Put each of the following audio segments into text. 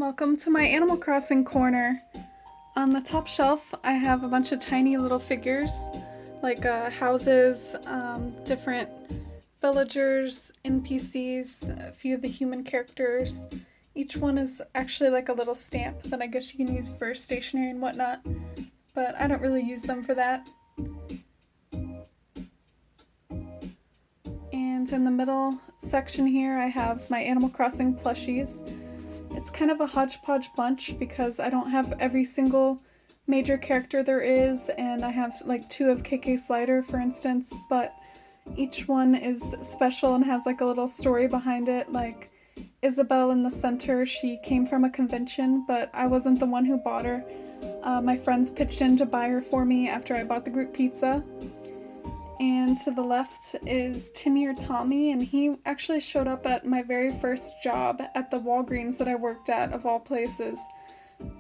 Welcome to my Animal Crossing corner. On the top shelf, I have a bunch of tiny little figures, like houses, different villagers, NPCs, a few of the human characters. Each one is actually like a little stamp that I guess you can use for stationery and whatnot, but I don't really use them for that. And in the middle section here, I have my Animal Crossing plushies. It's kind of a hodgepodge bunch because I don't have every single major character there is, and I have like 2 of KK Slider, for instance, but each one is special and has like a little story behind it. Like Isabel in the center, she came from a convention, but I wasn't the one who bought her. My friends pitched in to buy her for me after I bought the group pizza. And to the left is Timmy or Tommy, and he actually showed up at my very first job at the Walgreens that I worked at, of all places.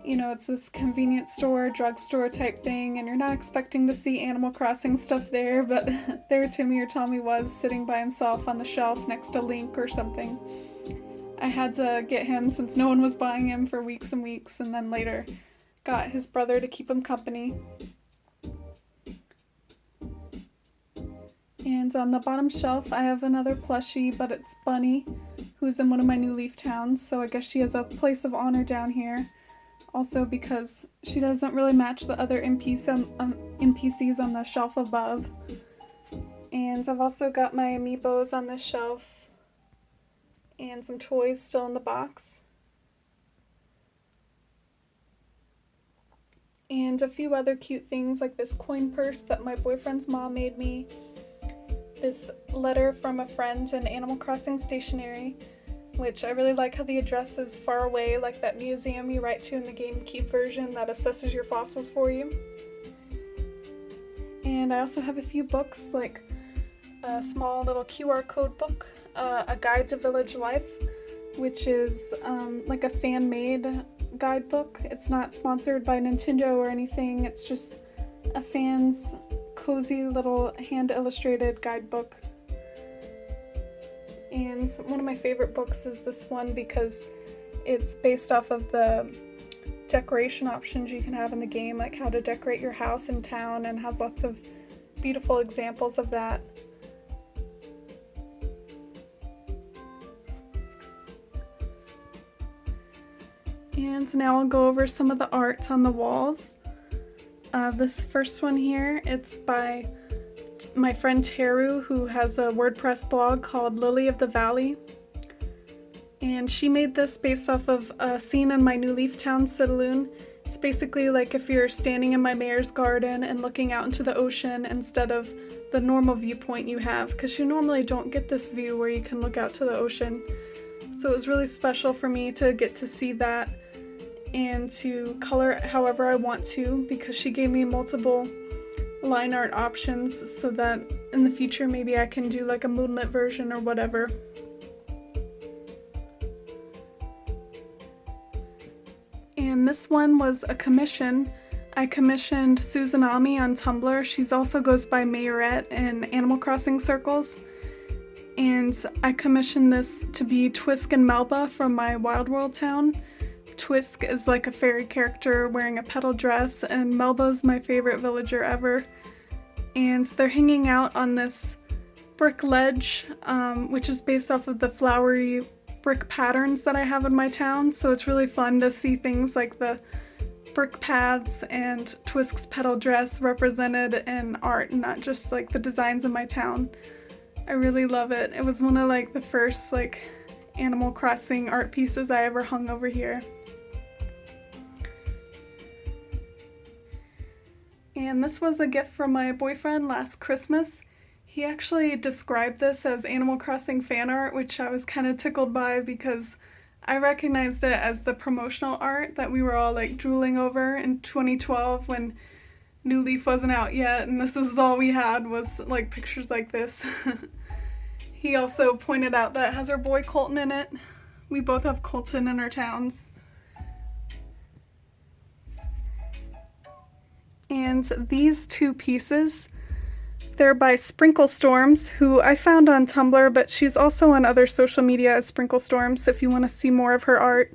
You know, it's this convenience store, drugstore type thing, and you're not expecting to see Animal Crossing stuff there, but there Timmy or Tommy was, sitting by himself on the shelf next to Link or something. I had to get him since no one was buying him for weeks and weeks, and then later got his brother to keep him company. And on the bottom shelf, I have another plushie, but it's Bunny, who's in one of my New Leaf towns, so I guess she has a place of honor down here. Also because she doesn't really match the other NPCs on the shelf above. And I've also got my amiibos on this shelf, and some toys still in the box. And a few other cute things like this coin purse that my boyfriend's mom made me. This letter from a friend in Animal Crossing stationery, which I really like how the address is far away, like that museum you write to in the GameCube version that assesses your fossils for you. And I also have a few books, like a small little QR code book, a guide to village life, which is like a fan-made guidebook. It's not sponsored by Nintendo or anything, it's just a fan's cozy little hand-illustrated guidebook. And one of my favorite books is this one because it's based off of the decoration options you can have in the game, like how to decorate your house in town, and has lots of beautiful examples of that. And now I'll go over some of the art on the walls. This first one here, it's by my friend Teru, who has a WordPress blog called Lily of the Valley. And she made this based off of a scene in my New Leaf Town Sitaloon. It's basically like if you're standing in my mayor's garden and looking out into the ocean instead of the normal viewpoint you have, because you normally don't get this view where you can look out to the ocean. So it was really special for me to get to see that and to color it however I want to, because she gave me multiple line art options so that in the future maybe I can do like a moonlit version or whatever. And this one was a commission. I commissioned Suzanami on Tumblr. She also goes by Mayorette in Animal Crossing circles. And I commissioned this to be Twisk and Melba from my Wild World town. Twisk is like a fairy character wearing a petal dress, and Melba's my favorite villager ever. And they're hanging out on this brick ledge, which is based off of the flowery brick patterns that I have in my town. So it's really fun to see things like the brick paths and Twisk's petal dress represented in art, not just like the designs in my town. I really love it. It was one of like the first like Animal Crossing art pieces I ever hung over here. And this was a gift from my boyfriend last Christmas. He actually described this as Animal Crossing fan art, which I was kind of tickled by because I recognized it as the promotional art that we were all like drooling over in 2012 when New Leaf wasn't out yet, and this is all we had was like pictures like this. He also pointed out that it has our boy Colton in it. We both have Colton in our towns. And these 2 pieces, they're by Sprinkle Storms, who I found on Tumblr, but she's also on other social media as Sprinkle Storms if you want to see more of her art.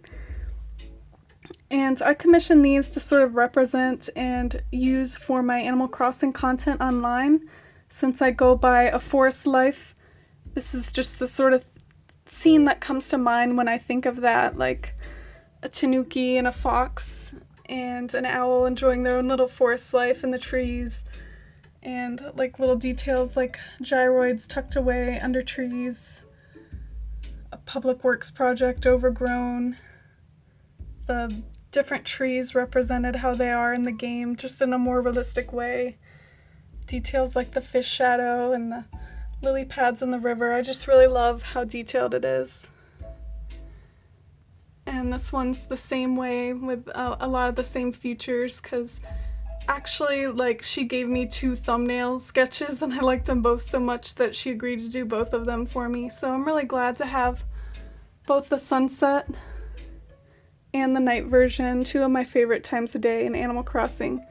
And I commissioned these to sort of represent and use for my Animal Crossing content online. Since I go by a forest life, this is just the sort of scene that comes to mind when I think of that, like a tanuki and a fox and an owl enjoying their own little forest life in the trees, and like little details like gyroids tucked away under trees, a public works project overgrown, the different trees represented how they are in the game, just in a more realistic way. Details like the fish shadow and the lily pads in the river. I just really love how detailed it is. And this one's the same way with a lot of the same features, because actually, like, she gave me 2 thumbnail sketches and I liked them both so much that she agreed to do both of them for me. So I'm really glad to have both the sunset and the night version, 2 of my favorite times of day in Animal Crossing.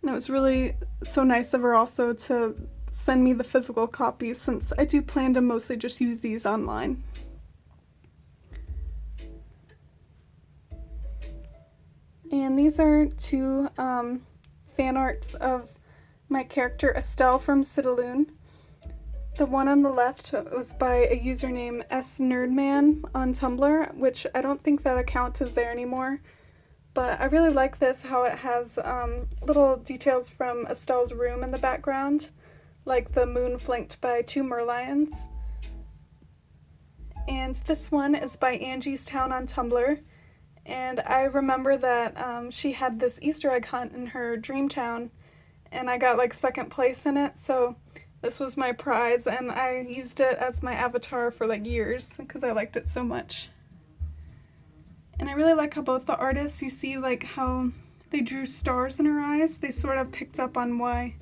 And it was really so nice of her also to send me the physical copies, since I do plan to mostly just use these online. And these are 2 fan arts of my character Estel from Sidaloon. The one on the left was by a username snerdman on Tumblr, which I don't think that account is there anymore. But I really like this, how it has little details from Estel's room in the background, like the moon flanked by 2 merlions. And this one is by Angie's Town on Tumblr. And I remember that she had this Easter egg hunt in her dream town, and I got like 2nd place in it, so this was my prize, and I used it as my avatar for like years because I liked it so much. And I really like how both the artists, you see like how they drew stars in her eyes. They sort of picked up on why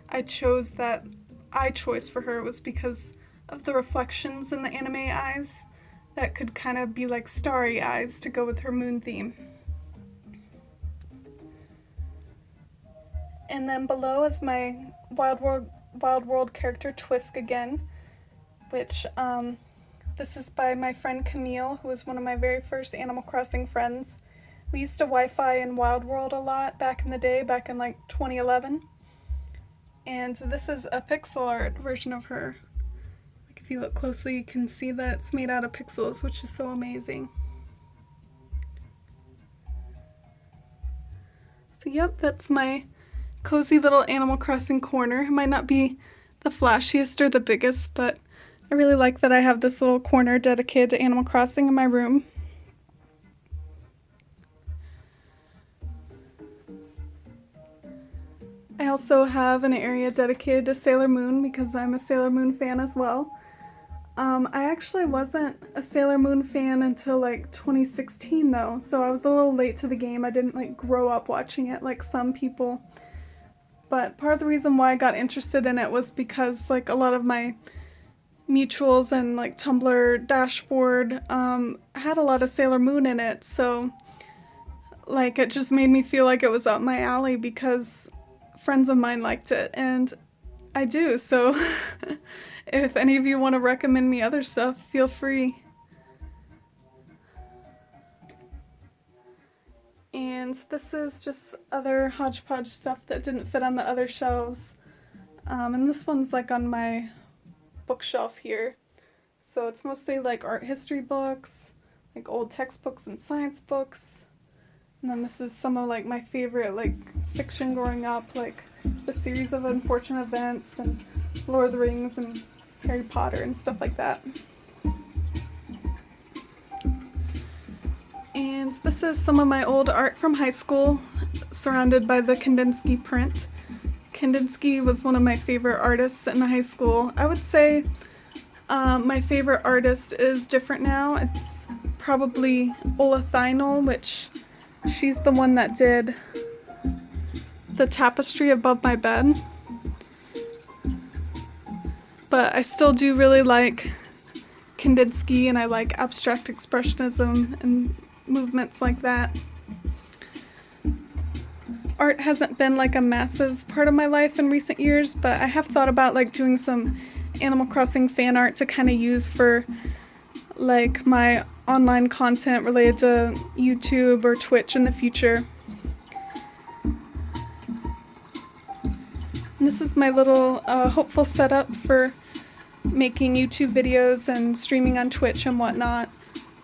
I chose that eye choice for her. It was because of the reflections in the anime eyes that could kind of be like starry eyes to go with her moon theme. And then below is my Wild World character Twisk again, which this is by my friend Camille, who was one of my very first Animal Crossing friends. We used to Wi-Fi in Wild World a lot back in the day, back in like 2011. And this is a pixel art version of her. Like if you look closely, you can see that it's made out of pixels, which is so amazing. So yep, that's my cozy little Animal Crossing corner. It might not be the flashiest or the biggest, but I really like that I have this little corner dedicated to Animal Crossing in my room. I also have an area dedicated to Sailor Moon because I'm a Sailor Moon fan as well. I actually wasn't a Sailor Moon fan until like 2016 though, so I was a little late to the game. I didn't like grow up watching it like some people. But part of the reason why I got interested in it was because like a lot of my mutuals and like Tumblr dashboard had a lot of Sailor Moon in it, so like it just made me feel like it was up my alley because friends of mine liked it, and I do, so if any of you want to recommend me other stuff, feel free. And this is just other hodgepodge stuff that didn't fit on the other shelves. And this one's like on my bookshelf here. So it's mostly like art history books, like old textbooks and science books. And then this is some of like my favorite like fiction growing up, like The Series of Unfortunate Events and Lord of the Rings and Harry Potter and stuff like that. And this is some of my old art from high school, surrounded by the Kandinsky print. Kandinsky was one of my favorite artists in high school. I would say my favorite artist is different now. It's probably Ola Thynel, which she's the one that did the tapestry above my bed. But I still do really like Kandinsky, and I like abstract expressionism and movements like that. Art hasn't been like a massive part of my life in recent years, but I have thought about like doing some Animal Crossing fan art to kind of use for like my online content related to YouTube or Twitch in the future. And this is my little hopeful setup for making YouTube videos and streaming on Twitch and whatnot,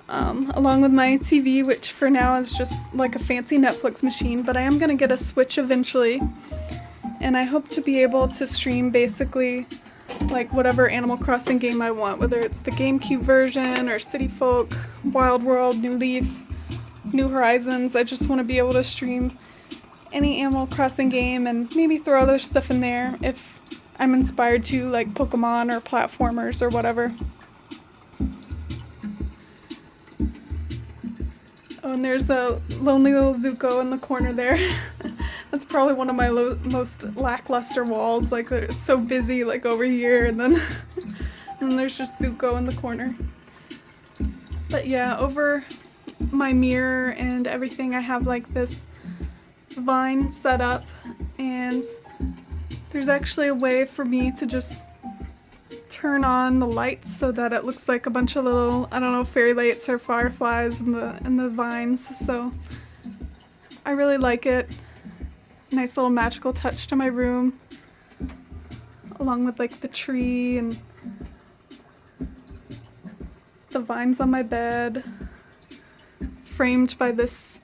along with my TV, which for now is just like a fancy Netflix machine, but I am going to get a Switch eventually, and I hope to be able to stream basically like whatever Animal Crossing game I want, whether it's the GameCube version or City Folk, Wild World, New Leaf, New Horizons. I just want to be able to stream any Animal Crossing game and maybe throw other stuff in there if I'm inspired to, like Pokemon or platformers or whatever. Oh, and there's a lonely little Zuko in the corner there. That's probably one of my most lackluster walls. Like, it's so busy, like over here, and then and then there's just Zuko in the corner. But yeah, over my mirror and everything, I have like this vine set up, and there's actually a way for me to just turn on the lights so that it looks like a bunch of little, I don't know, fairy lights or fireflies in the vines. So I really like it. Nice little magical touch to my room, along with like the tree and the vines on my bed, framed by this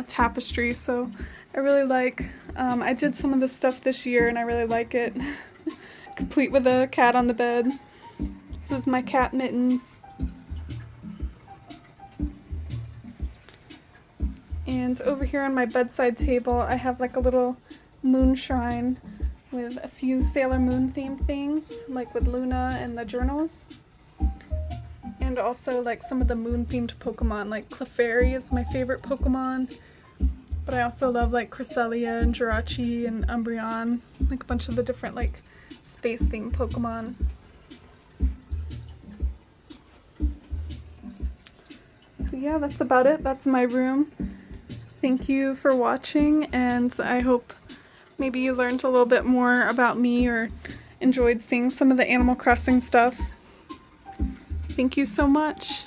tapestry. So I really like, I did some of this stuff this year and I really like it. Complete with a cat on the bed. This is my cat Mittens. And over here on my bedside table, I have like a little moon shrine with a few Sailor Moon themed things, like with Luna and the journals. And also like some of the moon themed Pokemon, like Clefairy is my favorite Pokemon. But I also love like Cresselia and Jirachi and Umbreon, like a bunch of the different like space themed Pokemon. So yeah, that's about it. That's my room. Thank you for watching, and I hope maybe you learned a little bit more about me or enjoyed seeing some of the Animal Crossing stuff. Thank you so much.